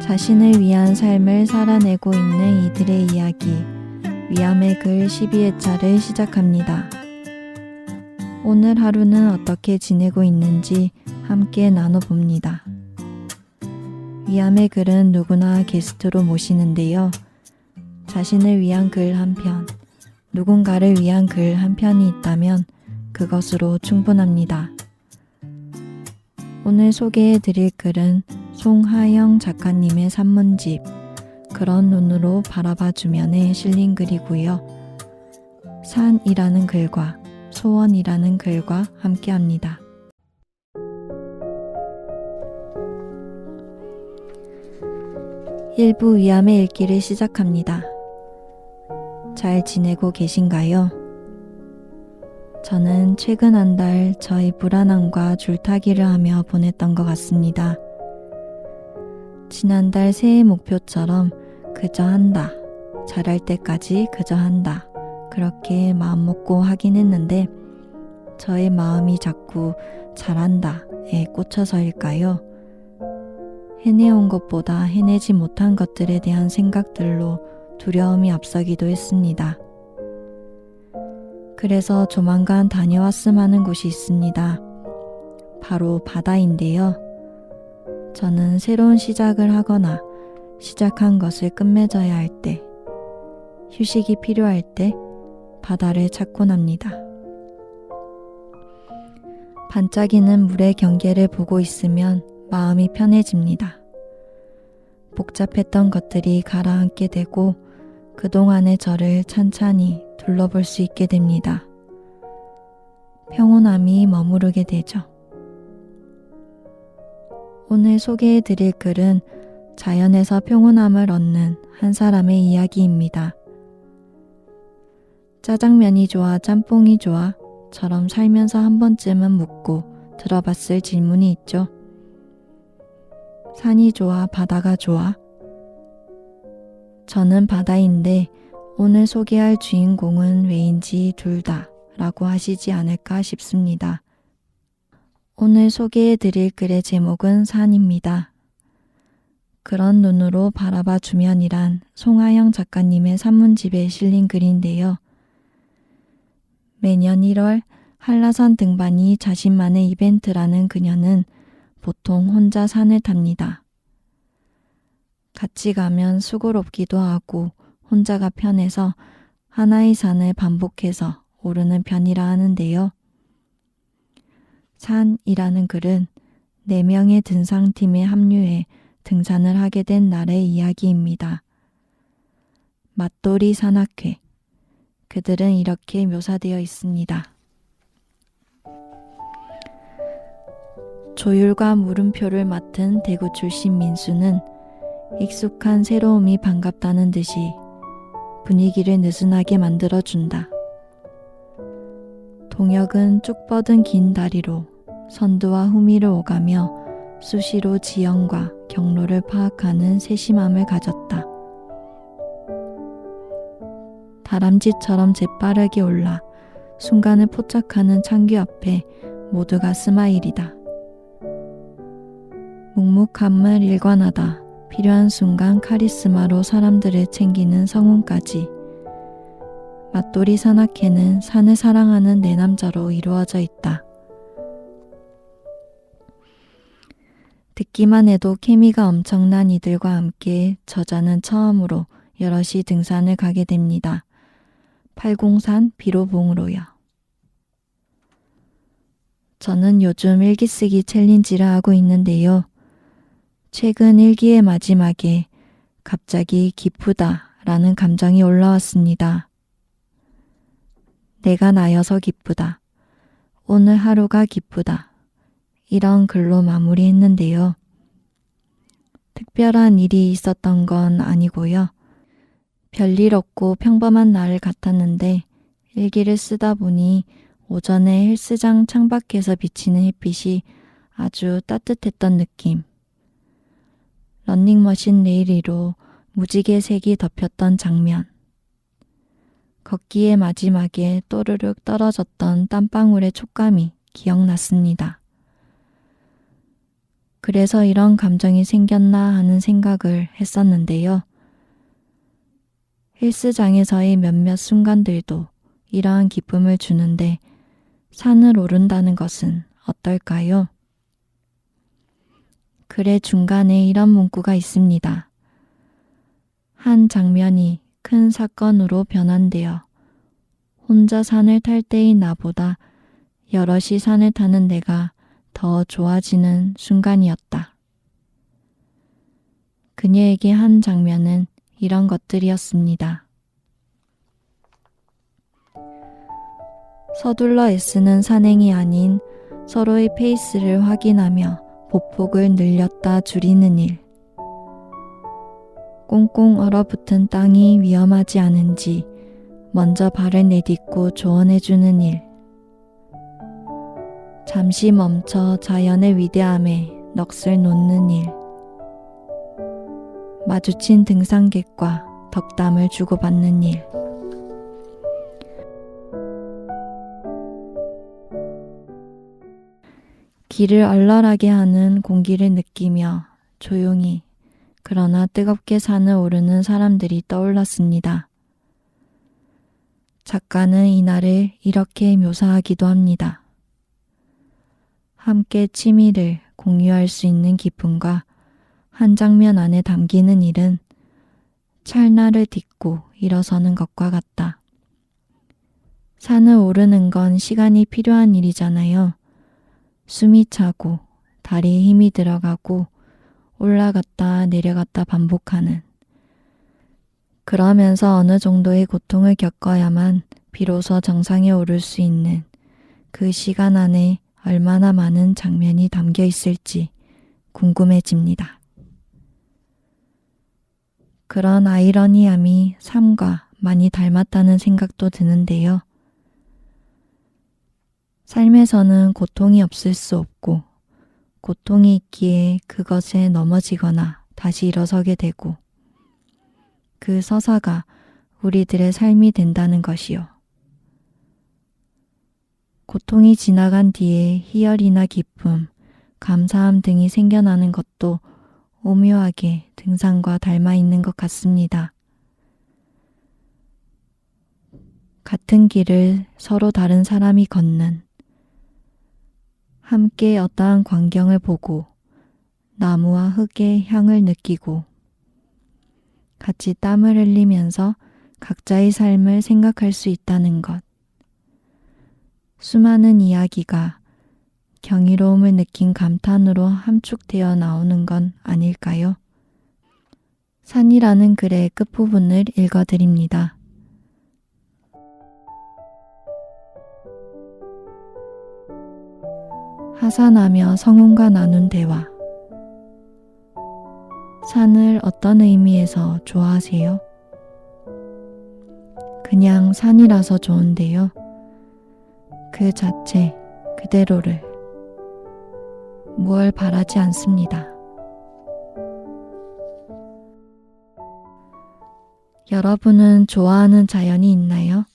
자신을 위한 삶을 살아내고 있는 이들의 이야기, 위암의 글 12회차를 시작합니다. 오늘 하루는 어떻게 지내고 있는지 함께 나눠봅니다. 위암의 글은 누구나 게스트로 모시는데요. 자신을 위한 글 한 편, 누군가를 위한 글 한 편이 있다면 그것으로 충분합니다. 오늘 소개해드릴 글은 송하영 작가님의 산문집 그런 눈으로 바라봐 주면에 실린 글이고요. 산이라는 글과 소원이라는 글과 함께합니다. 일부 위암의 읽기를 시작합니다. 잘 지내고 계신가요? 저는 최근 한 달 저희 불안함과 줄타기를 하며 보냈던 것 같습니다. 지난달 새해 목표처럼 그저 한다, 잘할 때까지 그저 한다, 그렇게 마음먹고 하긴 했는데 저의 마음이 자꾸 잘한다에 꽂혀서일까요? 해내온 것보다 해내지 못한 것들에 대한 생각들로 두려움이 앞서기도 했습니다. 그래서 조만간 다녀왔음 하는 곳이 있습니다. 바로 바다인데요. 저는 새로운 시작을 하거나 시작한 것을 끝맺어야 할 때, 휴식이 필요할 때 바다를 찾곤 합니다. 반짝이는 물의 경계를 보고 있으면 마음이 편해집니다. 복잡했던 것들이 가라앉게 되고 그동안의 저를 찬찬히 둘러볼 수 있게 됩니다. 평온함이 머무르게 되죠. 오늘 소개해드릴 글은 자연에서 평온함을 얻는 한 사람의 이야기입니다. 짜장면이 좋아, 짬뽕이 좋아? 처럼 살면서 한 번쯤은 묻고 들어봤을 질문이 있죠. 산이 좋아, 바다가 좋아? 저는 바다인데 오늘 소개할 주인공은 왜인지 둘 다 라고 하시지 않을까 싶습니다. 오늘 소개해드릴 글의 제목은 산입니다. 그런 눈으로 바라봐 주면이란 송하영 작가님의 산문집에 실린 글인데요. 매년 1월 한라산 등반이 자신만의 이벤트라는 그녀는 보통 혼자 산을 탑니다. 같이 가면 수고롭기도 하고 혼자가 편해서 하나의 산을 반복해서 오르는 편이라 하는데요. 산이라는 글은 4명의 등산팀에 합류해 등산을 하게 된 날의 이야기입니다. 맞돌이 산악회. 그들은 이렇게 묘사되어 있습니다. 조율과 물음표를 맡은 대구 출신 민수는 익숙한 새로움이 반갑다는 듯이 분위기를 느슨하게 만들어준다. 동혁은 쭉 뻗은 긴 다리로 선두와 후미를 오가며 수시로 지형과 경로를 파악하는 세심함을 가졌다. 다람쥐처럼 재빠르게 올라 순간을 포착하는 창규 앞에 모두가 스마일이다. 묵묵함을 일관하다 필요한 순간 카리스마로 사람들을 챙기는 성운까지 맞돌이 산악회는 산을 사랑하는 4남자로 이루어져 있다. 듣기만 해도 케미가 엄청난 이들과 함께 저자는 처음으로 여럿이 등산을 가게 됩니다. 팔공산 비로봉으로요. 저는 요즘 일기쓰기 챌린지를 하고 있는데요. 최근 일기의 마지막에 갑자기 기쁘다라는 감정이 올라왔습니다. 내가 나여서 기쁘다. 오늘 하루가 기쁘다. 이런 글로 마무리했는데요. 특별한 일이 있었던 건 아니고요. 별일 없고 평범한 날 같았는데 일기를 쓰다 보니 오전에 헬스장 창밖에서 비치는 햇빛이 아주 따뜻했던 느낌. 러닝머신 레일 위로 무지개 색이 덮였던 장면. 걷기의 마지막에 또르륵 떨어졌던 땀방울의 촉감이 기억났습니다. 그래서 이런 감정이 생겼나 하는 생각을 했었는데요. 헬스장에서의 몇몇 순간들도 이러한 기쁨을 주는데 산을 오른다는 것은 어떨까요? 글의 중간에 이런 문구가 있습니다. 한 장면이 큰 사건으로 변환되어 혼자 산을 탈 때의 나보다 여럿이 산을 타는 내가 더 좋아지는 순간이었다. 그녀에게 한 장면은 이런 것들이었습니다. 서둘러 애쓰는 산행이 아닌 서로의 페이스를 확인하며 보폭을 늘렸다 줄이는 일. 꽁꽁 얼어붙은 땅이 위험하지 않은지 먼저 발을 내딛고 조언해주는 일. 잠시 멈춰 자연의 위대함에 넋을 놓는 일. 마주친 등산객과 덕담을 주고받는 일. 길을 얼얼하게 하는 공기를 느끼며 조용히 그러나 뜨겁게 산을 오르는 사람들이 떠올랐습니다. 작가는 이날을 이렇게 묘사하기도 합니다. 함께 취미를 공유할 수 있는 기쁨과 한 장면 안에 담기는 일은 찰나를 딛고 일어서는 것과 같다. 산을 오르는 건 시간이 필요한 일이잖아요. 숨이 차고 다리에 힘이 들어가고 올라갔다 내려갔다 반복하는. 그러면서 어느 정도의 고통을 겪어야만 비로소 정상에 오를 수 있는 그 시간 안에 얼마나 많은 장면이 담겨 있을지 궁금해집니다. 그런 아이러니함이 삶과 많이 닮았다는 생각도 드는데요. 삶에서는 고통이 없을 수 없고 고통이 있기에 그것에 넘어지거나 다시 일어서게 되고 그 서사가 우리들의 삶이 된다는 것이요. 고통이 지나간 뒤에 희열이나 기쁨, 감사함 등이 생겨나는 것도 오묘하게 등산과 닮아 있는 것 같습니다. 같은 길을 서로 다른 사람이 걷는, 함께 어떠한 광경을 보고 나무와 흙의 향을 느끼고 같이 땀을 흘리면서 각자의 삶을 생각할 수 있다는 것. 수많은 이야기가 경이로움을 느낀 감탄으로 함축되어 나오는 건 아닐까요? 산이라는 글의 끝부분을 읽어드립니다. 하산하며 성운과 나눈 대화. 산을 어떤 의미에서 좋아하세요? 그냥 산이라서 좋은데요. 그 자체, 그대로를. 무얼 바라지 않습니다. 여러분은 좋아하는 자연이 있나요?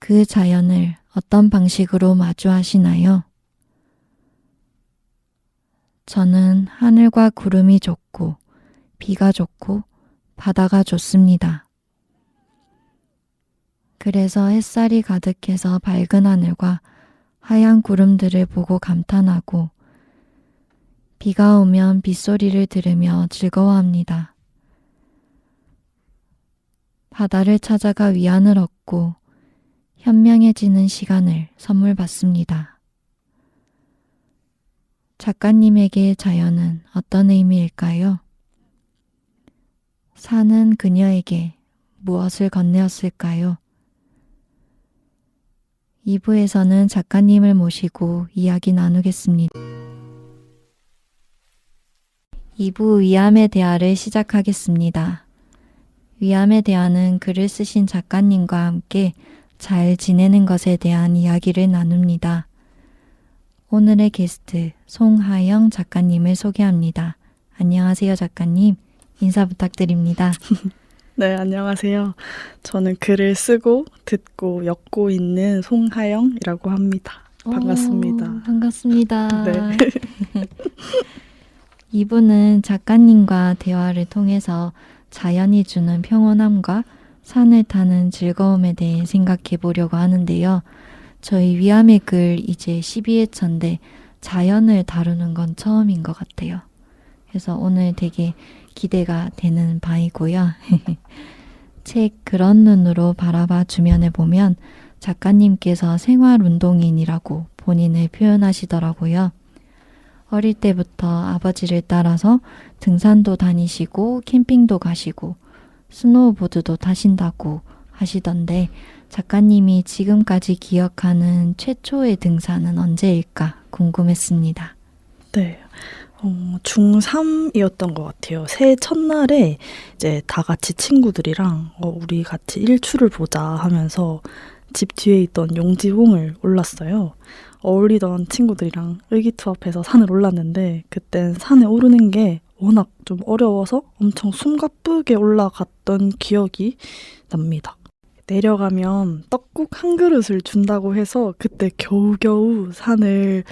그 자연을 어떤 방식으로 마주하시나요? 저는 하늘과 구름이 좋고 비가 좋고 바다가 좋습니다. 그래서 햇살이 가득해서 밝은 하늘과 하얀 구름들을 보고 감탄하고 비가 오면 빗소리를 들으며 즐거워합니다. 바다를 찾아가 위안을 얻고 현명해지는 시간을 선물 받습니다. 작가님에게 자연은 어떤 의미일까요? 산은 그녀에게 무엇을 건네었을까요? 2부에서는 작가님을 모시고 이야기 나누겠습니다. 2부 위암의 대화를 시작하겠습니다. 위암의 대화는 글을 쓰신 작가님과 함께 잘 지내는 것에 대한 이야기를 나눕니다. 오늘의 게스트 송하영 작가님을 소개합니다. 안녕하세요, 작가님. 인사 부탁드립니다. 네, 안녕하세요. 저는 글을 쓰고 듣고 엮고 있는 송하영이라고 합니다. 반갑습니다. 반갑습니다. 네. 이분은 작가님과 대화를 통해서 자연이 주는 평온함과 산을 타는 즐거움에 대해 생각해 보려고 하는데요. 저희 위암의 글 이제 12회차인데 자연을 다루는 건 처음인 것 같아요. 그래서 오늘 되게 기대가 되는 바이고요. 책 그런 눈으로 바라봐 주면을 보면 작가님께서 생활운동인이라고 본인을 표현하시더라고요. 어릴 때부터 아버지를 따라서 등산도 다니시고 캠핑도 가시고 스노우보드도 타신다고 하시던데 작가님이 지금까지 기억하는 최초의 등산은 언제일까 궁금했습니다. 네. 중3이었던 것 같아요. 새해 첫날에 이제 다 같이 친구들이랑 우리 같이 일출을 보자 하면서 집 뒤에 있던 용지봉을 올랐어요. 어울리던 친구들이랑 의기투합해서 산을 올랐는데 그땐 산에 오르는 게 워낙 좀 어려워서 엄청 숨가쁘게 올라갔던 기억이 납니다. 내려가면 떡국 한 그릇을 준다고 해서 그때 겨우겨우 산을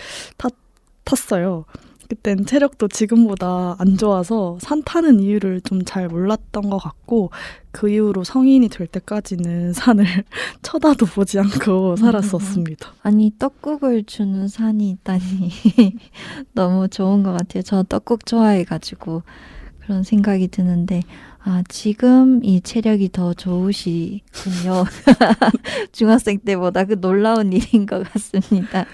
탔어요. 그땐 체력도 지금보다 안 좋아서 산 타는 이유를 좀 잘 몰랐던 것 같고 그 이후로 성인이 될 때까지는 산을 쳐다도 보지 않고 살았었습니다. 아니 떡국을 주는 산이 있다니 너무 좋은 것 같아요. 저 떡국 좋아해가지고 그런 생각이 드는데 지금 이 체력이 더 좋으시군요. 중학생 때보다 그 놀라운 일인 것 같습니다.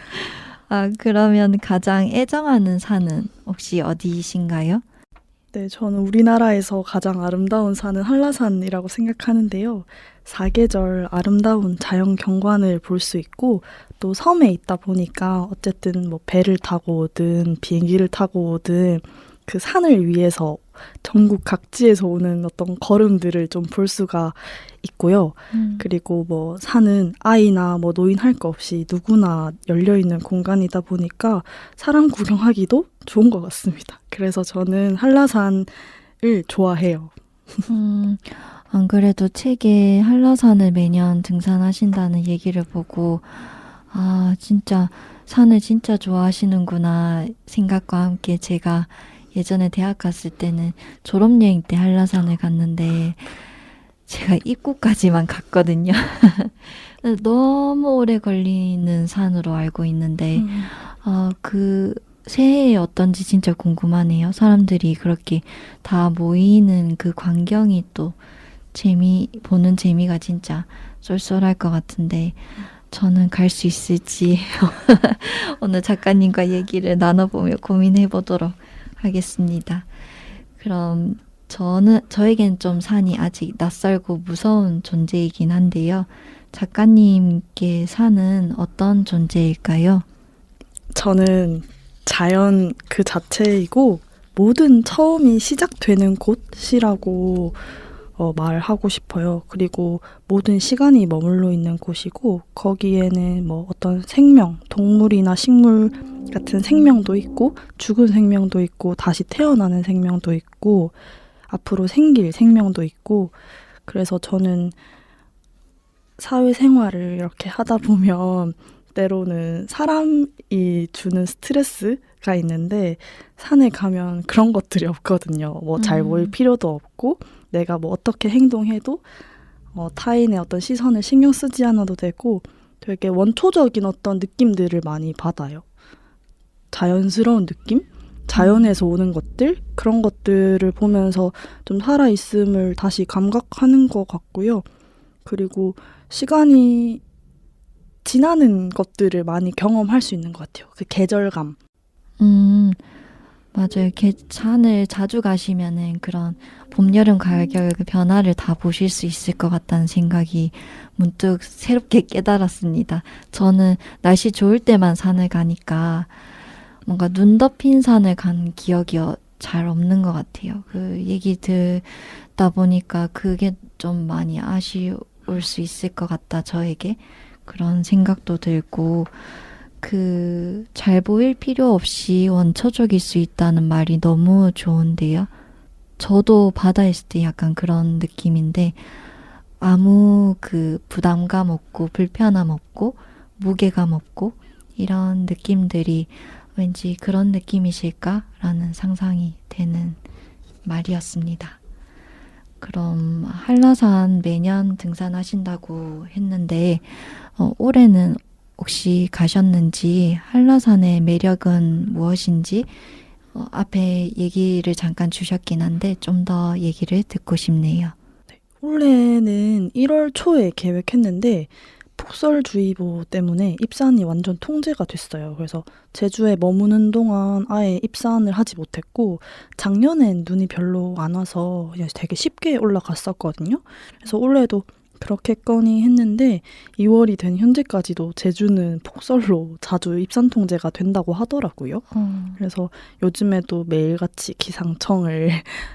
그러면 가장 애정하는 산은 혹시 어디이신가요? 네, 저는 우리나라에서 가장 아름다운 산은 한라산이라고 생각하는데요. 사계절 아름다운 자연 경관을 볼 수 있고 또 섬에 있다 보니까 어쨌든 뭐 배를 타고 오든 비행기를 타고 오든 그 산을 위해서 전국 각지에서 오는 어떤 걸음들을 좀 볼 수가 있고요. 그리고 뭐 산은 아이나 뭐 노인 할 거 없이 누구나 열려있는 공간이다 보니까 사람 구경하기도 좋은 것 같습니다. 그래서 저는 한라산을 좋아해요. 안 그래도 책에 한라산을 매년 등산하신다는 얘기를 보고 진짜 산을 진짜 좋아하시는구나 생각과 함께 제가 예전에 대학 갔을 때는 졸업여행 때 한라산을 갔는데 제가 입구까지만 갔거든요. 너무 오래 걸리는 산으로 알고 있는데 그 새해에 어떤지 진짜 궁금하네요. 사람들이 그렇게 다 모이는 그 광경이 또 보는 재미가 진짜 쏠쏠할 것 같은데 저는 갈 수 있을지 오늘 작가님과 얘기를 나눠보며 고민해 보도록 하겠습니다. 그럼 저에겐 좀 산이 아직 낯설고 무서운 존재이긴 한데요. 작가님께 산은 어떤 존재일까요? 저는 자연 그 자체이고 모든 처음이 시작되는 곳이라고 말하고 싶어요. 그리고 모든 시간이 머물러 있는 곳이고 거기에는 뭐 어떤 생명, 동물이나 식물 같은 생명도 있고 죽은 생명도 있고 다시 태어나는 생명도 있고 앞으로 생길 생명도 있고 그래서 저는 사회생활을 이렇게 하다 보면 때로는 사람이 주는 스트레스가 있는데 산에 가면 그런 것들이 없거든요. 뭐 잘 모일 필요도 없고 내가 뭐 어떻게 행동해도 타인의 어떤 시선을 신경 쓰지 않아도 되고 되게 원초적인 어떤 느낌들을 많이 받아요. 자연스러운 느낌? 자연에서 오는 것들? 그런 것들을 보면서 좀 살아있음을 다시 감각하는 것 같고요. 그리고 시간이 지나는 것들을 많이 경험할 수 있는 것 같아요. 그 계절감. 맞아요. 산을 자주 가시면은 그런 봄, 여름, 가을, 겨울 그 변화를 다 보실 수 있을 것 같다는 생각이 문득 새롭게 깨달았습니다. 저는 날씨 좋을 때만 산을 가니까 뭔가 눈 덮인 산을 간 기억이 잘 없는 것 같아요. 그 얘기 듣다 보니까 그게 좀 많이 아쉬울 수 있을 것 같다, 저에게. 그런 생각도 들고, 잘 보일 필요 없이 원초적일 수 있다는 말이 너무 좋은데요. 저도 바다에 있을 때 약간 그런 느낌인데, 아무 부담감 없고, 불편함 없고, 무게감 없고, 이런 느낌들이 왠지 그런 느낌이실까라는 상상이 되는 말이었습니다. 그럼 한라산 매년 등산하신다고 했는데 올해는 혹시 가셨는지, 한라산의 매력은 무엇인지 앞에 얘기를 잠깐 주셨긴 한데 좀 더 얘기를 듣고 싶네요. 원래는 1월 초에 계획했는데 폭설주의보 때문에 입산이 완전 통제가 됐어요. 그래서 제주에 머무는 동안 아예 입산을 하지 못했고, 작년엔 눈이 별로 안 와서 그냥 되게 쉽게 올라갔었거든요. 그래서 올해도 그렇겠거니 했는데 2월이 된 현재까지도 제주는 폭설로 자주 입산 통제가 된다고 하더라고요. 그래서 요즘에도 매일같이 기상청을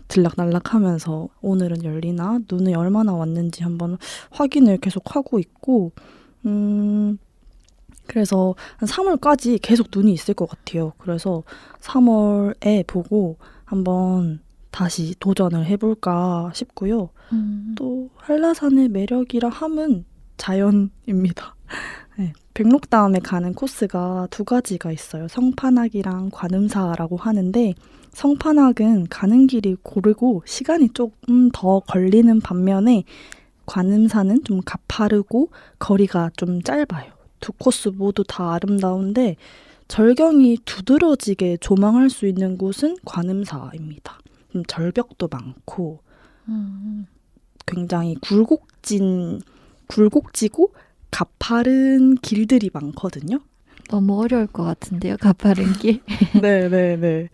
들락날락하면서 오늘은 열리나 눈이 얼마나 왔는지 한번 확인을 계속 하고 있고, 그래서 한 3월까지 계속 눈이 있을 것 같아요. 그래서 3월에 보고 한번 다시 도전을 해볼까 싶고요. 또 한라산의 매력이라 함은 자연입니다. 네, 백록다음에 가는 코스가 2가지가 있어요. 성판악이랑 관음사라고 하는데, 성판악은 가는 길이 고르고 시간이 조금 더 걸리는 반면에 관음사는 좀 가파르고 거리가 좀 짧아요. 2코스 모두 다 아름다운데 절경이 두드러지게 조망할 수 있는 곳은 관음사입니다. 절벽도 많고 굉장히 굴곡지고 가파른 길들이 많거든요. 너무 어려울 것 같은데요, 가파른 길. 네네네.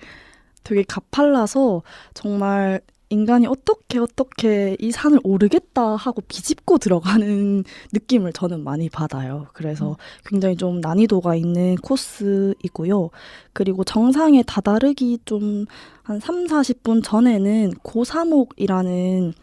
되게 가팔라서 정말 인간이 어떻게 이 산을 오르겠다 하고 비집고 들어가는 느낌을 저는 많이 받아요. 그래서 굉장히 좀 난이도가 있는 코스이고요. 그리고 정상에 다다르기 좀 한 3, 40분 전에는 고사목이라는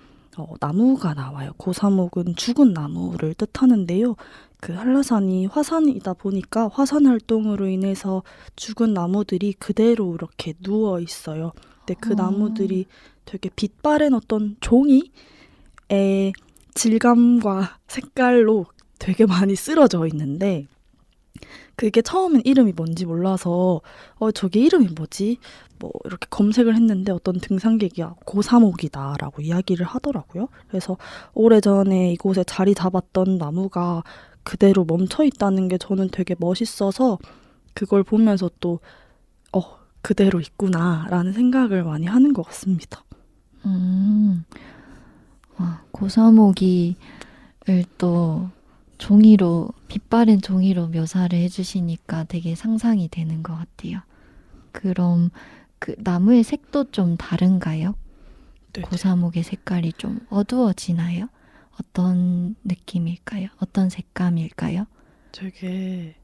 나무가 나와요. 고사목은 죽은 나무를 뜻하는데요. 그 한라산이 화산이다 보니까 화산 활동으로 인해서 죽은 나무들이 그대로 이렇게 누워 있어요. 근데 그 나무들이 되게 빛바랜 어떤 종이의 질감과 색깔로 되게 많이 쓰러져 있는데, 그게 처음엔 이름이 뭔지 몰라서 저게 이름이 뭐지? 뭐 이렇게 검색을 했는데 어떤 등산객이 고사목이다라고 이야기를 하더라고요. 그래서 오래전에 이곳에 자리 잡았던 나무가 그대로 멈춰 있다는 게 저는 되게 멋있어서 그걸 보면서 또 그대로 있구나라는 생각을 많이 하는 것 같습니다. 고사모기를 또 종이로, 빛바랜 종이로 묘사를 해주시니까 되게 상상이 되는 것 같아요. 그럼 그 나무의 색도 좀 다른가요? 네네. 고사목의 색깔이 좀 어두워지나요? 어떤 느낌일까요? 어떤 색감일까요? 되게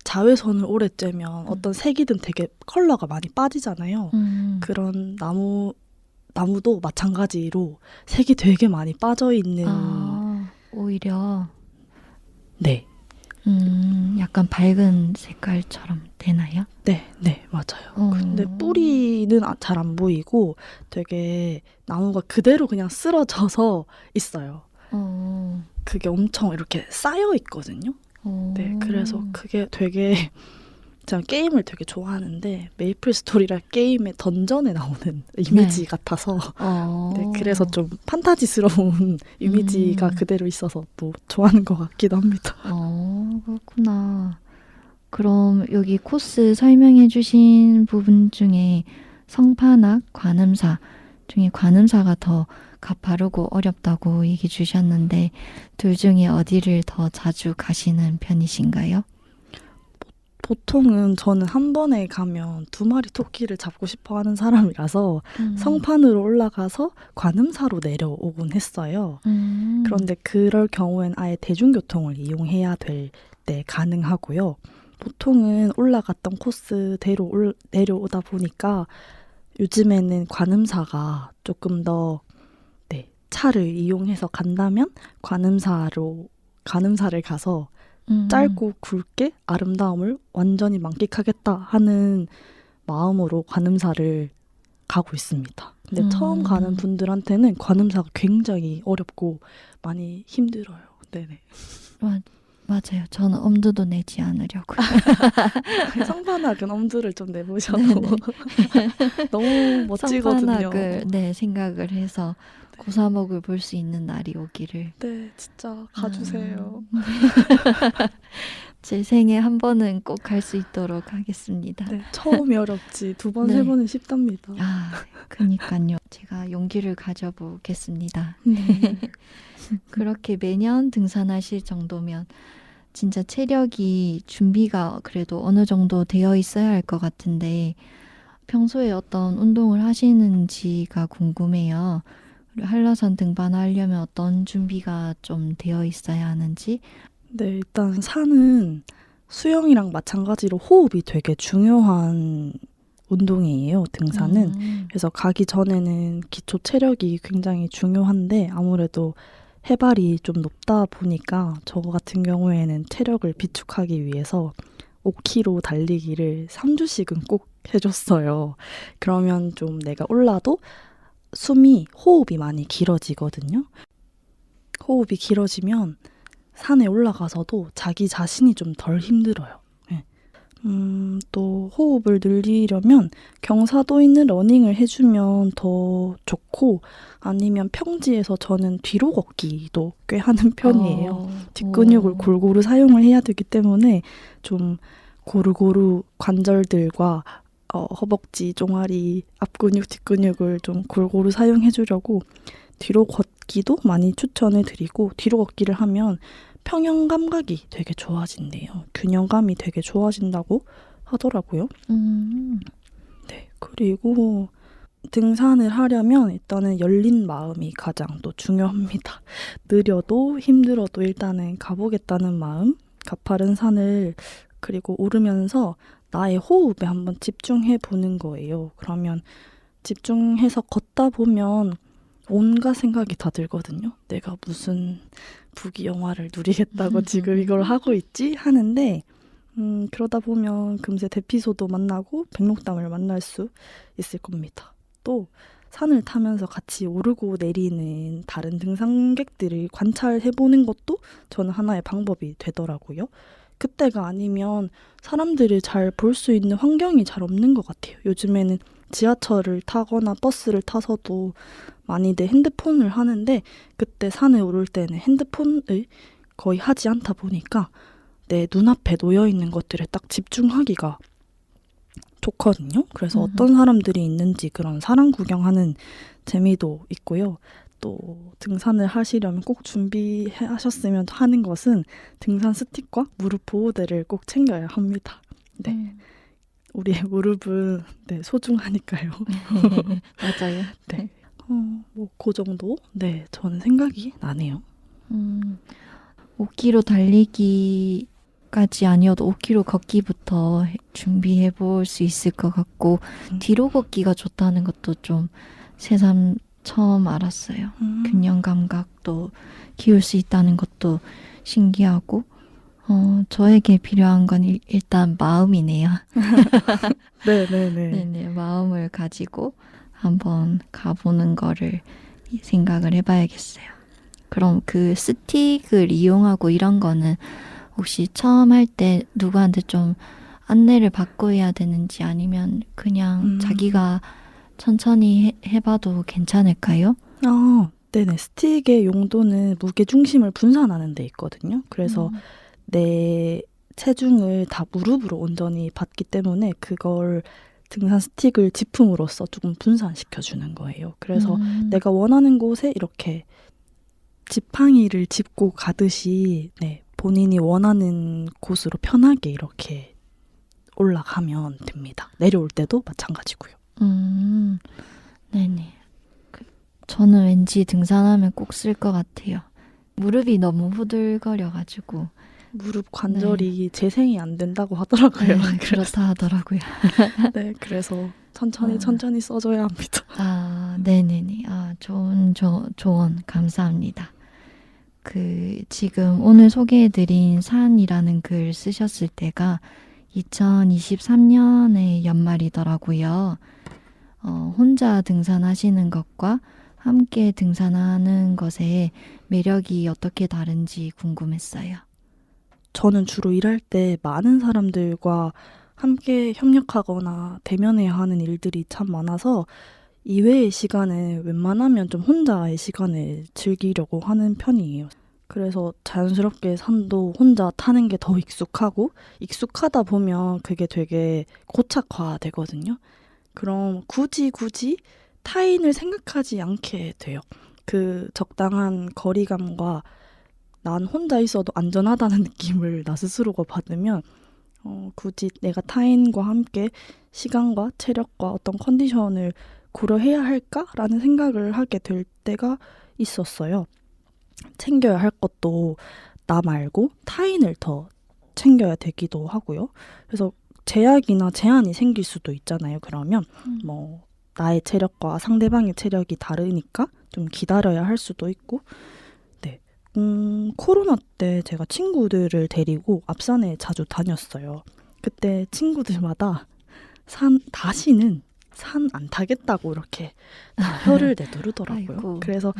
자외선을 오래 쬐면 어떤 색이든 되게 컬러가 많이 빠지잖아요. 그런 나무도 마찬가지로 색이 되게 많이 빠져 있는. 오히려 네. 약간 밝은 색깔처럼 되나요? 네, 맞아요. 근데 뿌리는 잘 안 보이고 되게 나무가 그대로 그냥 쓰러져서 있어요. 그게 엄청 이렇게 쌓여 있거든요. 네, 그래서 그게 되게, 제가 게임을 되게 좋아하는데 메이플 스토리라 게임의 던전에 나오는 이미지 같아서 네, 그래서 좀 판타지스러운 이미지가 그대로 있어서 또 좋아하는 것 같기도 합니다. 그렇구나. 그럼 여기 코스 설명해 주신 부분 중에 성판악, 관음사 중에 관음사가 더 가파르고 어렵다고 얘기 주셨는데, 둘 중에 어디를 더 자주 가시는 편이신가요? 보통은 저는 한 번에 가면 2마리 토끼를 잡고 싶어 하는 사람이라서 성판으로 올라가서 관음사로 내려오곤 했어요. 그런데 그럴 경우엔 아예 대중교통을 이용해야 될 때 가능하고요. 보통은 올라갔던 코스대로 내려오다 보니까 요즘에는 관음사가 조금 더 차를 이용해서 간다면 관음사를 가서 짧고 굵게 아름다움을 완전히 만끽하겠다 하는 마음으로 관음사를 가고 있습니다. 근데 처음 가는 분들한테는 관음사가 굉장히 어렵고 많이 힘들어요. 네네. 맞아요. 저는 엄두도 내지 않으려고요. 성반학은 엄두를 좀 내보셔도 네네. 너무 멋지거든요. 성반학을 생각을 해서 고3옥을 볼 수 있는 날이 오기를. 네, 진짜 가주세요. 제 생에 한 번은 꼭 갈 수 있도록 하겠습니다. 네, 처음이 어렵지 두 번, 네. 세 번은 쉽답니다. 아, 그니까요. 제가 용기를 가져보겠습니다. 네. 그렇게 매년 등산하실 정도면 진짜 체력이 준비가 그래도 어느 정도 되어 있어야 할 것 같은데 평소에 어떤 운동을 하시는지가 궁금해요. 그리고 한라산 등반하려면 어떤 준비가 좀 되어 있어야 하는지. 네, 일단 산은 수영이랑 마찬가지로 호흡이 되게 중요한 운동이에요, 등산은. 그래서 가기 전에는 기초 체력이 굉장히 중요한데 아무래도 해발이 좀 높다 보니까 저 같은 경우에는 체력을 비축하기 위해서 5km 달리기를 3주씩은 꼭 해줬어요. 그러면 좀 내가 올라도 호흡이 많이 길어지거든요. 호흡이 길어지면 산에 올라가서도 자기 자신이 좀 덜 힘들어요. 네. 또 호흡을 늘리려면 경사도 있는 러닝을 해주면 더 좋고 아니면 평지에서 저는 뒤로 걷기도 꽤 하는 편이에요. 뒷근육을 골고루 사용을 해야 되기 때문에 좀 고루고루 관절들과 허벅지, 종아리, 앞근육, 뒷근육을 좀 골고루 사용해 주려고 뒤로 걷기도 많이 추천해 드리고 뒤로 걷기를 하면 평형 감각이 되게 좋아진대요. 균형감이 되게 좋아진다고 하더라고요. 네, 그리고 등산을 하려면 일단은 열린 마음이 가장 또 중요합니다. 느려도 힘들어도 일단은 가보겠다는 마음, 가파른 산을 그리고 오르면서 나의 호흡에 한번 집중해 보는 거예요. 그러면 집중해서 걷다 보면 온갖 생각이 다 들거든요. 내가 무슨 부귀영화를 누리겠다고 지금 이걸 하고 있지? 하는데 그러다 보면 금세 대피소도 만나고 백록담을 만날 수 있을 겁니다. 또 산을 타면서 같이 오르고 내리는 다른 등산객들을 관찰해보는 것도 저는 하나의 방법이 되더라고요. 그때가 아니면 사람들을 잘 볼 수 있는 환경이 잘 없는 것 같아요. 요즘에는 지하철을 타거나 버스를 타서도 많이들 핸드폰을 하는데 그때 산에 오를 때는 핸드폰을 거의 하지 않다 보니까 내 눈앞에 놓여있는 것들에 딱 집중하기가 좋거든요. 그래서 어떤 사람들이 있는지 그런 사람 구경하는 재미도 있고요. 또 등산을 하시려면 꼭 준비하셨으면 하는 것은 등산 스틱과 무릎 보호대를 꼭 챙겨야 합니다. 네. 우리의 무릎은 소중하니까요. 맞아요. 네. 그 정도? 네, 저는 생각이 나네요. 5km 달리기까지 아니어도 5km 걷기부터 준비해 볼 수 있을 것 같고 뒤로 걷기가 좋다는 것도 좀 새삼 처음 알았어요. 균형 감각도 키울 수 있다는 것도 신기하고 저에게 필요한 건 일단 마음이네요. 네네네. 네네, 마음을 가지고 한번 가보는 거를 생각을 해봐야겠어요. 그럼 그 스틱을 이용하고 이런 거는 혹시 처음 할 때 누구한테 좀 안내를 받고 해야 되는지 아니면 그냥 자기가 천천히 해봐도 괜찮을까요? 네네. 스틱의 용도는 무게 중심을 분산하는 데 있거든요. 그래서 내 체중을 다 무릎으로 온전히 받기 때문에 그걸 등산 스틱을 지품으로써 조금 분산시켜주는 거예요. 그래서 내가 원하는 곳에 이렇게 지팡이를 짚고 가듯이 본인이 원하는 곳으로 편하게 이렇게 올라가면 됩니다. 내려올 때도 마찬가지고요. 네네. 저는 왠지 등산하면 꼭 쓸 것 같아요. 무릎이 너무 후들거려가지고. 무릎 관절이 재생이 안 된다고 하더라고요. 네, 그렇다 하더라고요. 네, 그래서 천천히 써줘야 합니다. 네네네. 좋은 조언 감사합니다. 지금 오늘 소개해드린 산이라는 글 쓰셨을 때가 2023년의 연말이더라고요. 혼자 등산하시는 것과 함께 등산하는 것의 매력이 어떻게 다른지 궁금했어요. 저는 주로 일할 때 많은 사람들과 함께 협력하거나 대면해야 하는 일들이 참 많아서 이외의 시간을 웬만하면 좀 혼자의 시간을 즐기려고 하는 편이에요. 그래서 자연스럽게 산도 혼자 타는 게 더 익숙하고 익숙하다 보면 그게 되게 고착화되거든요. 그럼 굳이 타인을 생각하지 않게 돼요. 그 적당한 거리감과 난 혼자 있어도 안전하다는 느낌을 나 스스로가 받으면 굳이 내가 타인과 함께 시간과 체력과 어떤 컨디션을 고려해야 할까라는 생각을 하게 될 때가 있었어요. 챙겨야 할 것도 나 말고 타인을 더 챙겨야 되기도 하고요. 그래서 제약이나 제한이 생길 수도 있잖아요. 그러면 뭐 나의 체력과 상대방의 체력이 다르니까 좀 기다려야 할 수도 있고. 네. 코로나 때 제가 친구들을 데리고 앞산에 자주 다녔어요. 그때 친구들마다 다시는 산 안 타겠다고 이렇게 다 혀를 내두르더라고요. 아이고. 그래서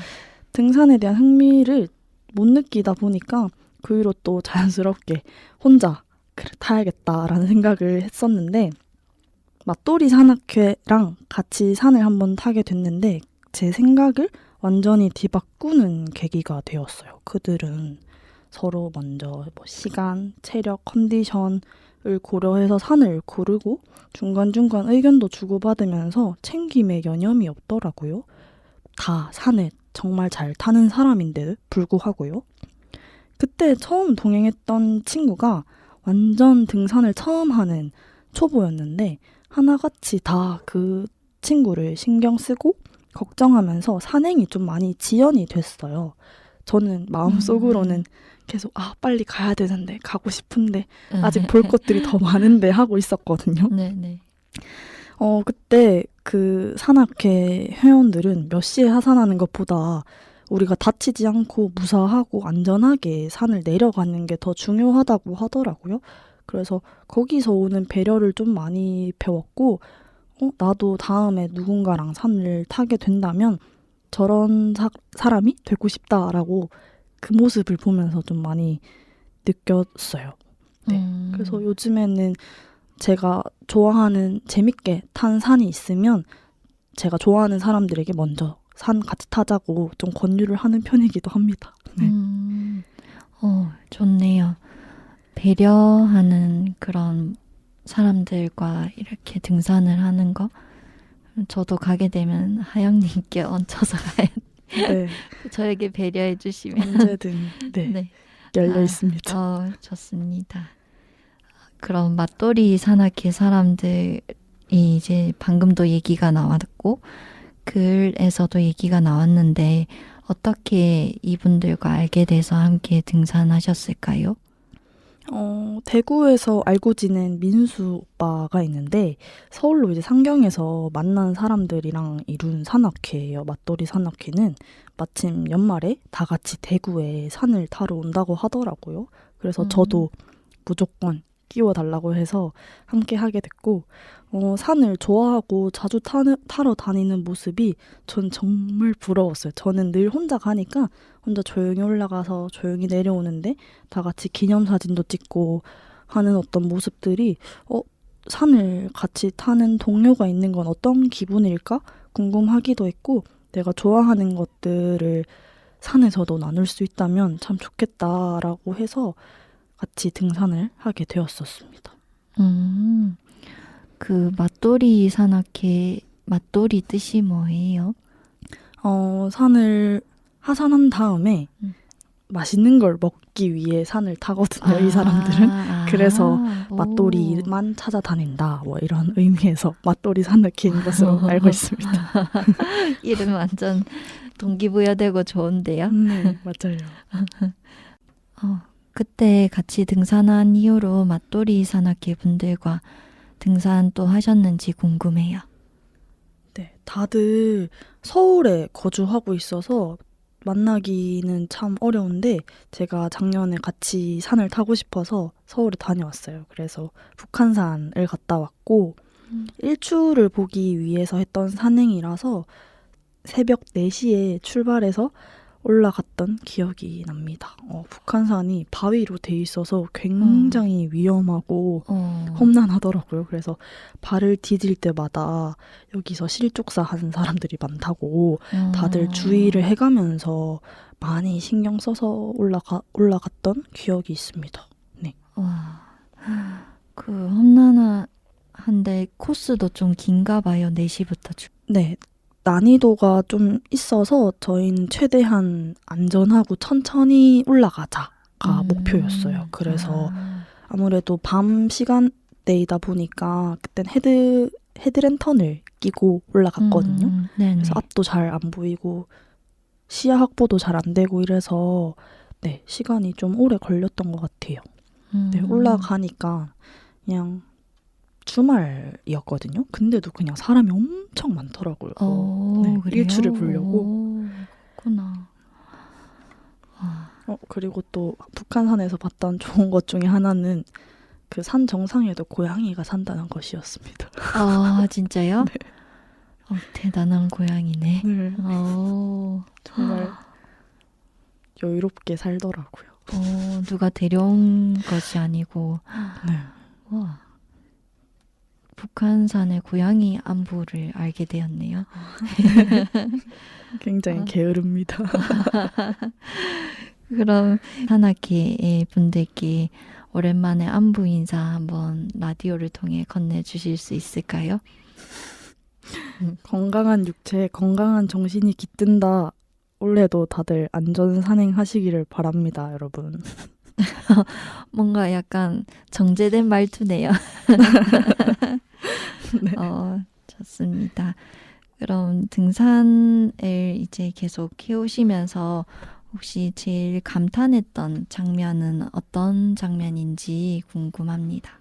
등산에 대한 흥미를 못 느끼다 보니까 그 위로 또 자연스럽게 혼자 그래 타야겠다라는 생각을 했었는데 맞돌이 산악회랑 같이 산을 한번 타게 됐는데 제 생각을 완전히 뒤바꾸는 계기가 되었어요. 그들은 서로 먼저 뭐 시간, 체력, 컨디션을 고려해서 산을 고르고 중간중간 의견도 주고받으면서 챙김에 여념이 없더라고요. 다 산을 정말 잘 타는 사람인데 불구하고요. 그때 처음 동행했던 친구가 완전 등산을 처음 하는 초보였는데 하나같이 다 그 친구를 신경 쓰고 걱정하면서 산행이 좀 많이 지연이 됐어요. 저는 마음속으로는 계속 빨리 가야 되는데 가고 싶은데 아직 볼 것들이 더 많은데 하고 있었거든요. 네네. 그때 그 산악회 회원들은 몇 시에 하산하는 것보다 우리가 다치지 않고 무사하고 안전하게 산을 내려가는 게 더 중요하다고 하더라고요. 그래서 거기서 오는 배려를 좀 많이 배웠고 나도 다음에 누군가랑 산을 타게 된다면 저런 사람이 되고 싶다라고 그 모습을 보면서 좀 많이 느꼈어요. 네. 그래서 요즘에는 제가 좋아하는 재밌게 탄 산이 있으면 제가 좋아하는 사람들에게 먼저 산 같이 타자고 좀 권유를 하는 편이기도 합니다. 네. 좋네요. 배려하는 그런 사람들과 이렇게 등산을 하는 거. 저도 가게 되면 하영님께 얹혀서 가야 네. 저에게 배려해 주시면 언제든 네. 네. 열려 있습니다. 좋습니다. 그럼 맞돌이 산악회 사람들이 이제 방금도 얘기가 나왔고 글에서도 얘기가 나왔는데 어떻게 이분들과 알게 돼서 함께 등산하셨을까요? 대구에서 알고 지낸 민수 오빠가 있는데 서울로 이제 상경에서 만난 사람들이랑 이룬 산악회예요. 맞돌이 산악회는 마침 연말에 다 같이 대구에 산을 타러 온다고 하더라고요. 그래서 저도 무조건 끼워달라고 해서 함께 하게 됐고 산을 좋아하고 자주 타러 다니는 모습이 전 정말 부러웠어요. 저는 늘 혼자 가니까 혼자 조용히 올라가서 조용히 내려오는데 다 같이 기념사진도 찍고 하는 어떤 모습들이 산을 같이 타는 동료가 있는 건 어떤 기분일까 궁금하기도 했고 내가 좋아하는 것들을 산에서도 나눌 수 있다면 참 좋겠다라고 해서 같이 등산을 하게 되었었습니다. 그 맞돌이 산악회 맞돌이 뜻이 뭐예요? 산을 하산한 다음에 맛있는 걸 먹기 위해 산을 타거든요. 이 사람들은. 그래서 맛돌이만 찾아다닌다. 뭐 이런 의미에서 맛돌이 산악회인 것으로 알고 있습니다. 이름 완전 동기부여되고 좋은데요? 네, 맞아요. 그때 같이 등산한 이후로 맞돌이 산악회 분들과 등산 또 하셨는지 궁금해요. 네, 다들 서울에 거주하고 있어서 만나기는 참 어려운데 제가 작년에 같이 산을 타고 싶어서 서울에 다녀왔어요. 그래서 북한산을 갔다 왔고 일출을 보기 위해서 했던 산행이라서 새벽 4시에 출발해서 올라갔던 기억이 납니다. 북한산이 바위로 돼 있어서 굉장히 위험하고 험난하더라고요. 그래서 발을 디딜 때마다 여기서 실족사 한 사람들이 많다고 다들 주의를 해가면서 많이 신경 써서 올라갔던 기억이 있습니다. 네. 와, 그 험난한데 코스도 좀 긴가 봐요. 4시부터 네. 난이도가 좀 있어서 저희는 최대한 안전하고 천천히 올라가자가 목표였어요. 그래서 아무래도 밤 시간대이다 보니까 그땐 헤드랜턴을 끼고 올라갔거든요. 네네. 그래서 앞도 잘 안 보이고 시야 확보도 잘 안 되고 이래서 네, 시간이 좀 오래 걸렸던 것 같아요. 네, 올라가니까 그냥 주말이었거든요. 근데도 그냥 사람이 엄청 많더라고요. 네, 그래요? 일출을 보려고. 그렇구나. 그리고 또 북한산에서 봤던 좋은 것 중에 하나는 그 산 정상에도 고양이가 산다는 것이었습니다. 아, 진짜요? 대단한 고양이네. 네, 어, 정말 여유롭게 살더라고요. 누가 데려온 것이 아니고. 네. 와. 북한산의 고양이 안부를 알게 되었네요. 굉장히 게으릅니다. 그럼 산악회의 분들께 오랜만에 안부 인사 한번 라디오를 통해 건네주실 수 있을까요? 건강한 육체, 건강한 정신이 깃든다. 올해도 다들 안전 산행하시기를 바랍니다, 여러분. 뭔가 약간 정제된 말투네요. 네. 좋습니다. 그럼 등산을 이제 계속 해오시면서 혹시 제일 감탄했던 장면은 어떤 장면인지 궁금합니다.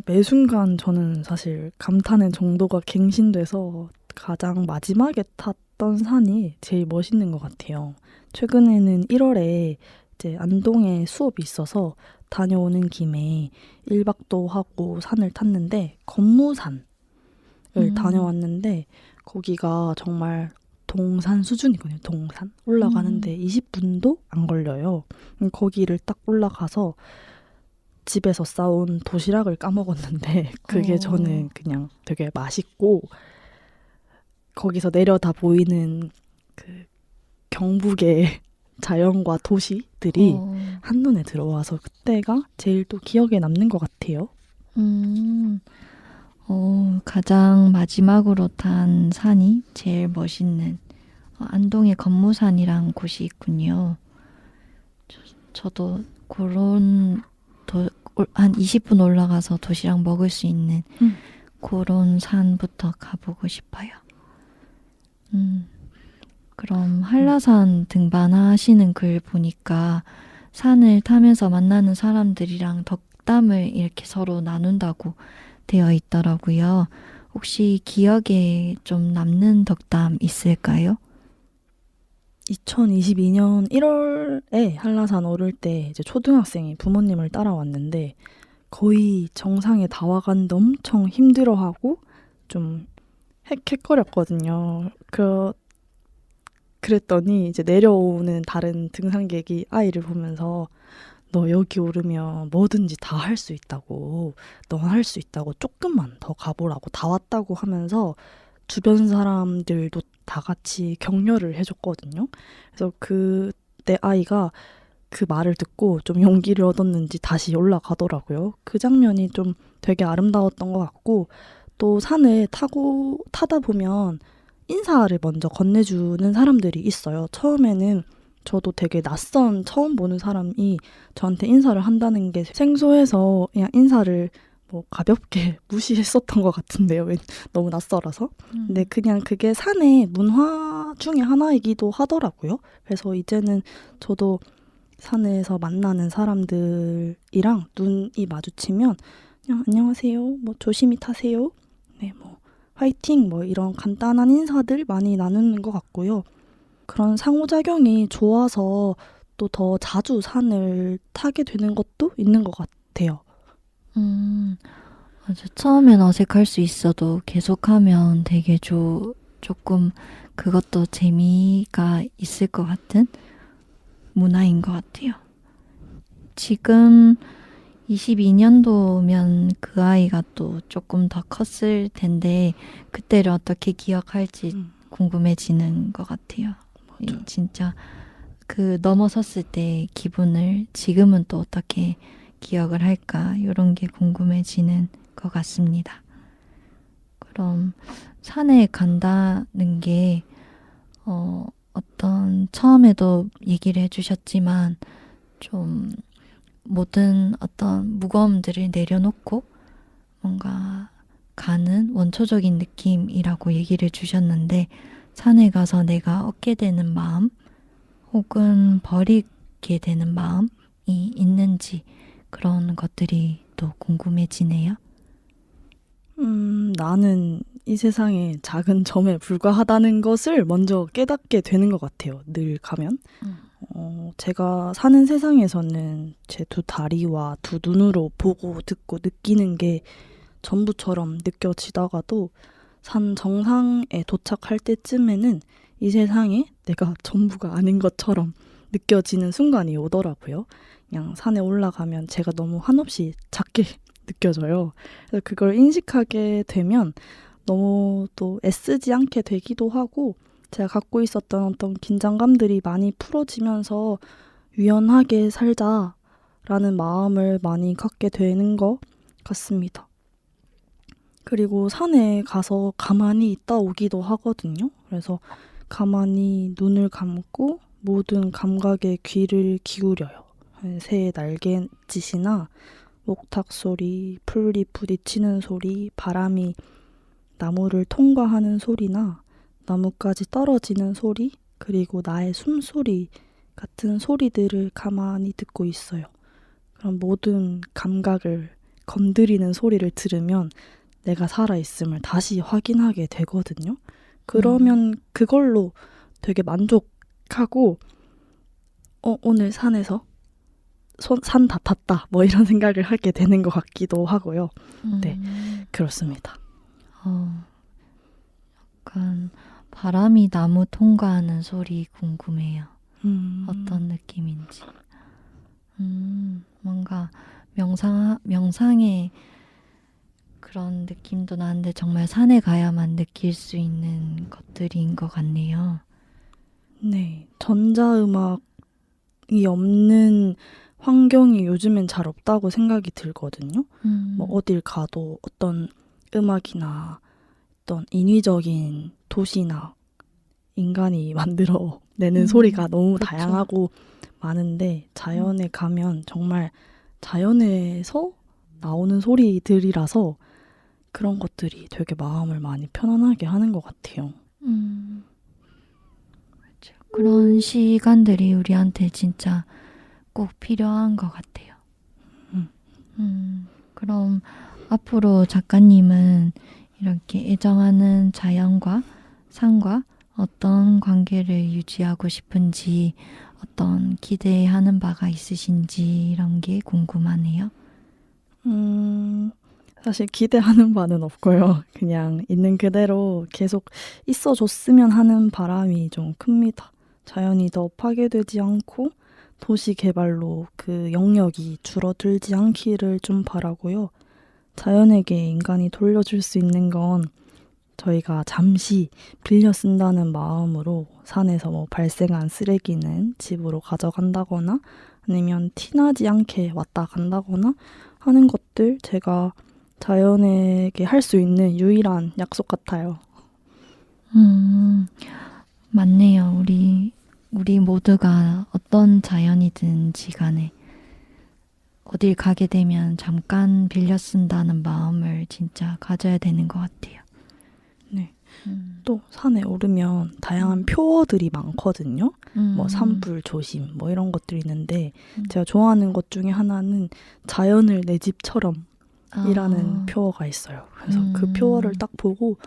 매 순간 저는 사실 감탄의 정도가 갱신돼서 가장 마지막에 탔던 산이 제일 멋있는 것 같아요. 최근에는 1월에 이제 안동에 수업이 있어서 다녀오는 김에 1박도 하고 산을 탔는데 건무산을 다녀왔는데 거기가 정말 동산 수준이거든요. 동산 올라가는데 20분도 안 걸려요. 거기를 딱 올라가서 집에서 싸온 도시락을 까먹었는데 그게 저는 그냥 되게 맛있고 거기서 내려다 보이는 그 경북의 자연과 도시들이 한눈에 들어와서 그때가 제일 또 기억에 남는 것 같아요. 가장 마지막으로 탄 산이 제일 멋있는 안동의 건무산이란 곳이 있군요. 저도 그런 한 20분 올라가서 도시락 먹을 수 있는 그런 산부터 가보고 싶어요. 그럼 한라산 등반하시는 글 보니까 산을 타면서 만나는 사람들이랑 덕담을 이렇게 서로 나눈다고 되어 있더라고요. 혹시 기억에 좀 남는 덕담 있을까요? 2022년 1월에 한라산 오를 때 이제 초등학생이 부모님을 따라왔는데 거의 정상에 다 와가는데 엄청 힘들어하고 좀 헥헥거렸거든요. 그랬더니 이제 내려오는 다른 등산객이 아이를 보면서 너 여기 오르면 뭐든지 다 할 수 있다고, 넌 할 수 있다고 조금만 더 가보라고 다 왔다고 하면서 주변 사람들도 다 같이 격려를 해줬거든요. 그래서 그때 아이가 그 말을 듣고 좀 용기를 얻었는지 다시 올라가더라고요. 그 장면이 좀 되게 아름다웠던 것 같고 또 산을 타다 보면 인사를 먼저 건네주는 사람들이 있어요. 처음에는 저도 되게 낯선 처음 보는 사람이 저한테 인사를 한다는 게 생소해서 그냥 인사를 뭐 가볍게 무시했었던 것 같은데요. 너무 낯설어서. 근데 그냥 그게 산의 문화 중에 하나이기도 하더라고요. 그래서 이제는 저도 산에서 만나는 사람들이랑 눈이 마주치면 그냥 안녕하세요, 뭐 조심히 타세요, 네, 뭐 화이팅, 뭐 이런 간단한 인사들 많이 나누는 것 같고요. 그런 상호작용이 좋아서 또 더 자주 산을 타게 되는 것도 있는 것 같아요. 맞아. 처음엔 어색할 수 있어도 계속하면 되게 조금 그것도 재미가 있을 것 같은 문화인 것 같아요. 지금 22년도면 그 아이가 또 조금 더 컸을 텐데 그때를 어떻게 기억할지 궁금해지는 것 같아요. 맞아. 진짜 그 넘어섰을 때 기분을 지금은 또 어떻게 기억을 할까 이런 게 궁금해지는 것 같습니다. 그럼 산에 간다는 게 어떤 처음에도 얘기를 해주셨지만 좀 모든 어떤 무거움들을 내려놓고 뭔가 가는 원초적인 느낌이라고 얘기를 주셨는데 산에 가서 내가 얻게 되는 마음 혹은 버리게 되는 마음이 있는지 그런 것들이 또 궁금해지네요. 나는 이 세상에 작은 점에 불과하다는 것을 먼저 깨닫게 되는 것 같아요. 늘 가면. 제가 사는 세상에서는 제 두 다리와 두 눈으로 보고 듣고 느끼는 게 전부처럼 느껴지다가도 산 정상에 도착할 때쯤에는 이 세상에 내가 전부가 아닌 것처럼 느껴지는 순간이 오더라고요. 그냥 산에 올라가면 제가 너무 한없이 작게 느껴져요. 그래서 그걸 인식하게 되면 너무 또 애쓰지 않게 되기도 하고 제가 갖고 있었던 어떤 긴장감들이 많이 풀어지면서 유연하게 살자라는 마음을 많이 갖게 되는 것 같습니다. 그리고 산에 가서 가만히 있다 오기도 하거든요. 그래서 가만히 눈을 감고 모든 감각에 귀를 기울여요. 새의 날갯짓이나 목탁 소리, 풀잎 부딪히는 소리, 바람이 나무를 통과하는 소리나 나무까지 떨어지는 소리, 그리고 나의 숨소리 같은 소리들을 가만히 듣고 있어요. 그럼 모든 감각을 건드리는 소리를 들으면 내가 살아있음을 다시 확인하게 되거든요. 그러면 그걸로 되게 만족하고 오늘 산에서 산 다 탔다 뭐 이런 생각을 하게 되는 것 같기도 하고요. 네, 그렇습니다. 약간 바람이 나무 통과하는 소리 궁금해요. 어떤 느낌인지. 뭔가 명상의 그런 느낌도 나는데 정말 산에 가야만 느낄 수 있는 것들인 것 같네요. 네, 전자음악이 없는 환경이 요즘엔 잘 없다고 생각이 들거든요. 뭐 어딜 가도 어떤 음악이나 어떤 인위적인 도시나 인간이 만들어내는 소리가 너무 그쵸. 다양하고 많은데 자연에 가면 정말 자연에서 나오는 소리들이라서 그런 것들이 되게 마음을 많이 편안하게 하는 것 같아요. 그렇죠. 그런 시간들이 우리한테 진짜 꼭 필요한 것 같아요. 그럼 앞으로 작가님은 이렇게 애정하는 자연과 산과 어떤 관계를 유지하고 싶은지 어떤 기대하는 바가 있으신지 이런 게 궁금하네요. 사실 기대하는 바는 없고요. 그냥 있는 그대로 계속 있어줬으면 하는 바람이 좀 큽니다. 자연이 더 파괴되지 않고 도시 개발로 그 영역이 줄어들지 않기를 좀 바라고요. 자연에게 인간이 돌려줄 수 있는 건 저희가 잠시 빌려 쓴다는 마음으로 산에서 뭐 발생한 쓰레기는 집으로 가져간다거나 아니면 티나지 않게 왔다 간다거나 하는 것들 제가 자연에게 할 수 있는 유일한 약속 같아요. 맞네요. 우리 모두가 어떤 자연이든지 간에 어딜 가게 되면 잠깐 빌려 쓴다는 마음을 진짜 가져야 되는 것 같아요. 네. 또 산에 오르면 다양한 표어들이 많거든요. 뭐 산불 조심 뭐 이런 것들이 있는데 제가 좋아하는 것 중에 하나는 자연을 내 집처럼 이라는 표어가 있어요. 그래서 그 표어를 딱 보고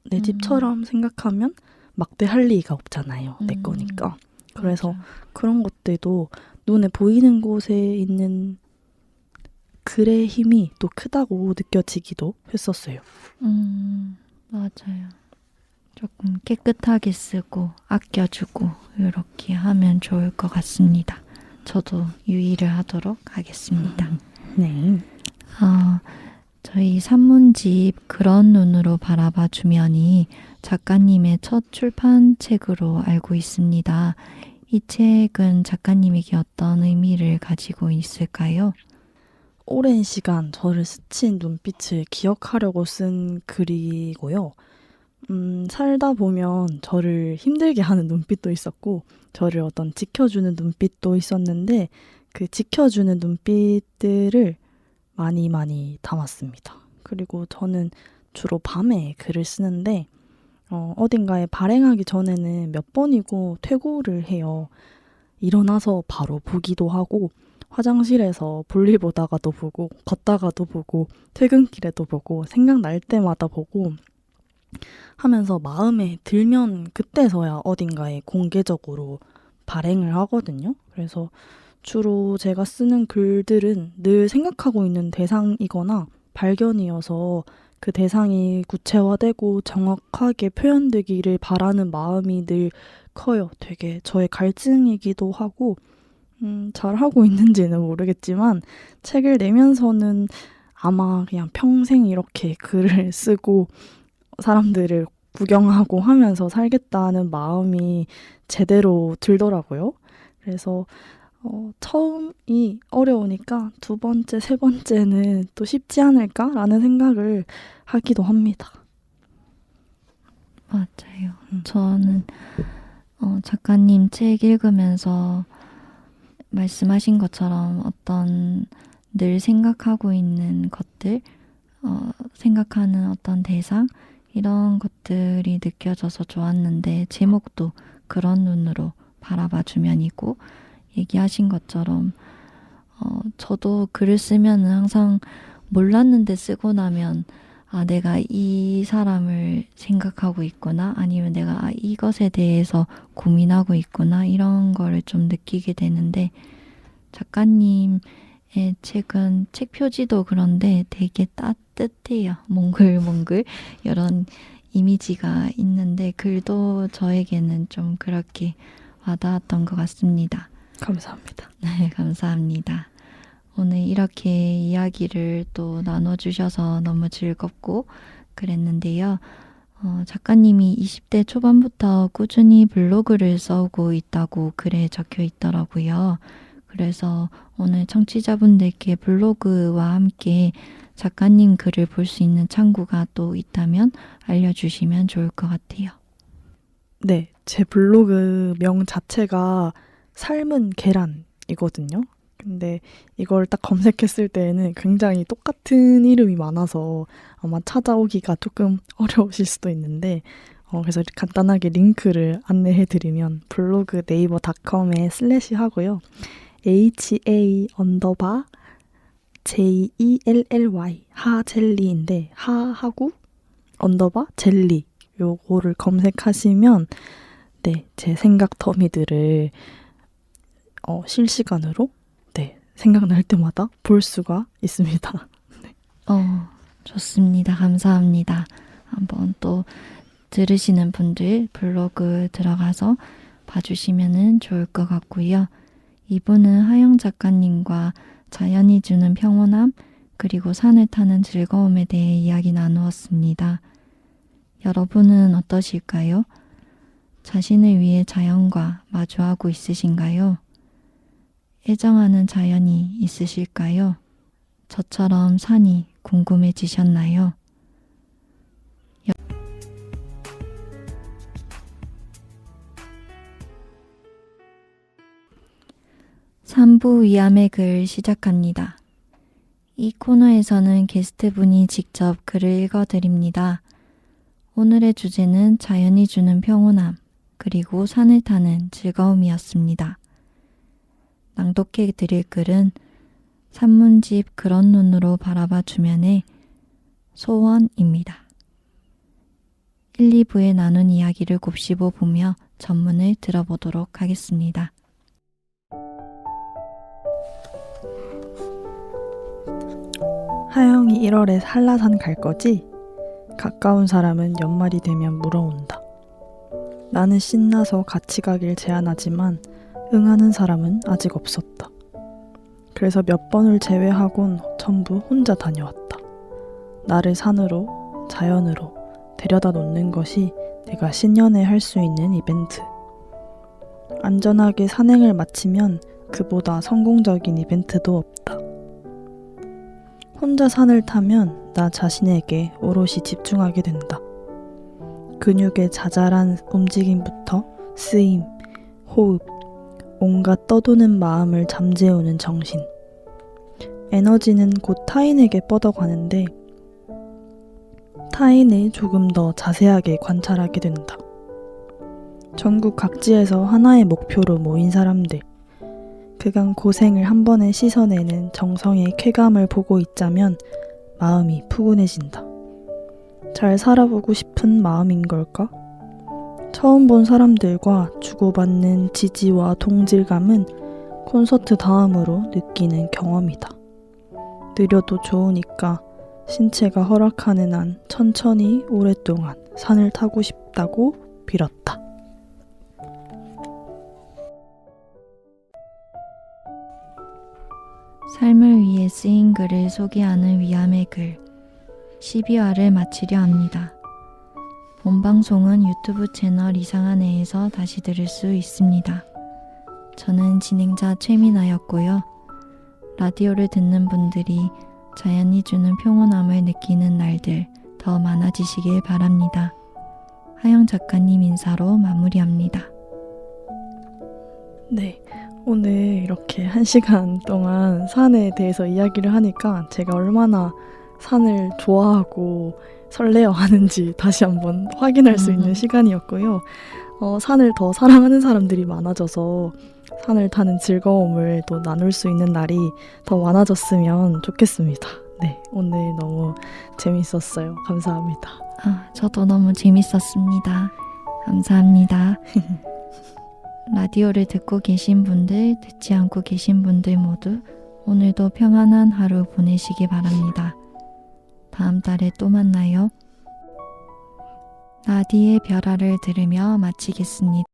내 집처럼 생각하면 막대할 리가 없잖아요. 내 거니까. 그래서 맞아. 그런 것들도 눈에 보이는 곳에 있는 글의 힘이 또 크다고 느껴지기도 했었어요. 맞아요. 조금 깨끗하게 쓰고 아껴주고 이렇게 하면 좋을 것 같습니다. 저도 유의를 하도록 하겠습니다. 네. 저희 산문집 그런 눈으로 바라봐 주면이 작가님의 첫 출판책으로 알고 있습니다. 이 책은 작가님에게 어떤 의미를 가지고 있을까요? 오랜 시간 저를 스친 눈빛을 기억하려고 쓴 글이고요. 살다 보면 저를 힘들게 하는 눈빛도 있었고, 저를 어떤 지켜주는 눈빛도 있었는데, 그 지켜주는 눈빛들을 많이 담았습니다. 그리고 저는 주로 밤에 글을 쓰는데, 어딘가에 발행하기 전에는 몇 번이고 퇴고를 해요. 일어나서 바로 보기도 하고, 화장실에서 볼일 보다가도 보고, 걷다가도 보고, 퇴근길에도 보고, 생각날 때마다 보고 하면서 마음에 들면 그때서야 어딘가에 공개적으로 발행을 하거든요. 그래서 주로 제가 쓰는 글들은 늘 생각하고 있는 대상이거나 발견이어서 그 대상이 구체화되고 정확하게 표현되기를 바라는 마음이 늘 커요. 되게 저의 갈증이기도 하고, 잘하고 있는지는 모르겠지만 책을 내면서는 아마 그냥 평생 이렇게 글을 쓰고 사람들을 구경하고 하면서 살겠다는 마음이 제대로 들더라고요. 그래서 처음이 어려우니까 두 번째, 세 번째는 또 쉽지 않을까라는 생각을 하기도 합니다. 맞아요. 저는 작가님 책 읽으면서 말씀하신 것처럼 어떤 늘 생각하고 있는 것들, 생각하는 어떤 대상, 이런 것들이 느껴져서 좋았는데, 제목도 그런 눈으로 바라봐 주면이고, 얘기하신 것처럼 저도 글을 쓰면은 항상 몰랐는데 쓰고 나면 내가 이 사람을 생각하고 있구나, 아니면 내가 이것에 대해서 고민하고 있구나, 이런 거를 좀 느끼게 되는데, 작가님의 책은 책 표지도 그런데 되게 따뜻해요. 몽글몽글 이런 이미지가 있는데 글도 저에게는 좀 그렇게 와닿았던 것 같습니다. 감사합니다. 네, 감사합니다. 오늘 이렇게 이야기를 또 나눠주셔서 너무 즐겁고 그랬는데요. 작가님이 20대 초반부터 꾸준히 블로그를 써오고 있다고 글에 적혀 있더라고요. 그래서 오늘 청취자분들께 블로그와 함께 작가님 글을 볼 수 있는 창구가 또 있다면 알려주시면 좋을 것 같아요. 네, 제 블로그 명 자체가 삶은 계란이거든요. 근데 이걸 딱 검색했을 때에는 굉장히 똑같은 이름이 많아서 아마 찾아오기가 조금 어려우실 수도 있는데, 그래서 간단하게 링크를 안내해드리면 블로그 네이버.com에 슬래시 하고요. HA_JELLY 하젤리인데 하하고 _젤리 요거를 검색하시면 네, 제 생각 더미들을 실시간으로 생각날 때마다 볼 수가 있습니다. 네. 좋습니다. 감사합니다. 한번 또 들으시는 분들 블로그 들어가서 봐주시면 좋을 것 같고요. 이분은 하영 작가님과 자연이 주는 평온함, 그리고 산을 타는 즐거움에 대해 이야기 나누었습니다. 여러분은 어떠실까요? 자신을 위해 자연과 마주하고 있으신가요? 애정하는 자연이 있으실까요? 저처럼 산이 궁금해지셨나요? 3부 위암의 글 시작합니다. 이 코너에서는 게스트분이 직접 글을 읽어드립니다. 오늘의 주제는 자연이 주는 평온함, 그리고 산을 타는 즐거움이었습니다. 낭독해 드릴 글은 산문집 그런 눈으로 바라봐 주면의 소원입니다. 1, 2부에 나눈 이야기를 곱씹어 보며 전문을 들어보도록 하겠습니다. 하영이 1월에 한라산 갈 거지? 가까운 사람은 연말이 되면 물어온다. 나는 신나서 같이 가길 제안하지만 응하는 사람은 아직 없었다. 그래서 몇 번을 제외하곤 전부 혼자 다녀왔다. 나를 산으로, 자연으로 데려다 놓는 것이 내가 신년에 할 수 있는 이벤트. 안전하게 산행을 마치면 그보다 성공적인 이벤트도 없다. 혼자 산을 타면 나 자신에게 오롯이 집중하게 된다. 근육의 자잘한 움직임부터 쓰임, 호흡, 온갖 떠도는 마음을 잠재우는 정신. 에너지는 곧 타인에게 뻗어가는데 타인을 조금 더 자세하게 관찰하게 된다. 전국 각지에서 하나의 목표로 모인 사람들. 그간 고생을 한 번에 씻어내는 정성의 쾌감을 보고 있자면 마음이 푸근해진다. 잘 살아보고 싶은 마음인 걸까? 처음 본 사람들과 주고받는 지지와 동질감은 콘서트 다음으로 느끼는 경험이다. 느려도 좋으니까 신체가 허락하는 한 천천히 오랫동안 산을 타고 싶다고 빌었다. 삶을 위해 쓰인 글을 소개하는 위암의 글 12화를 마치려 합니다. 본 방송은 유튜브 채널 이상한 애에서 다시 들을 수 있습니다. 저는 진행자 최민아였고요. 라디오를 듣는 분들이 자연이 주는 평온함을 느끼는 날들 더 많아지시길 바랍니다. 하영 작가님 인사로 마무리합니다. 네, 오늘 이렇게 1시간 동안 산에 대해서 이야기를 하니까 제가 얼마나 산을 좋아하고 설레어하는지 다시 한번 확인할 수 있는 시간이었고요. 산을 더 사랑하는 사람들이 많아져서 산을 타는 즐거움을 또 나눌 수 있는 날이 더 많아졌으면 좋겠습니다. 네, 오늘 너무 재밌었어요. 감사합니다. 저도 너무 재밌었습니다. 감사합니다. 라디오를 듣고 계신 분들, 듣지 않고 계신 분들 모두 오늘도 평안한 하루 보내시기 바랍니다. 다음 달에 또 만나요. 나디의 별아를 들으며 마치겠습니다.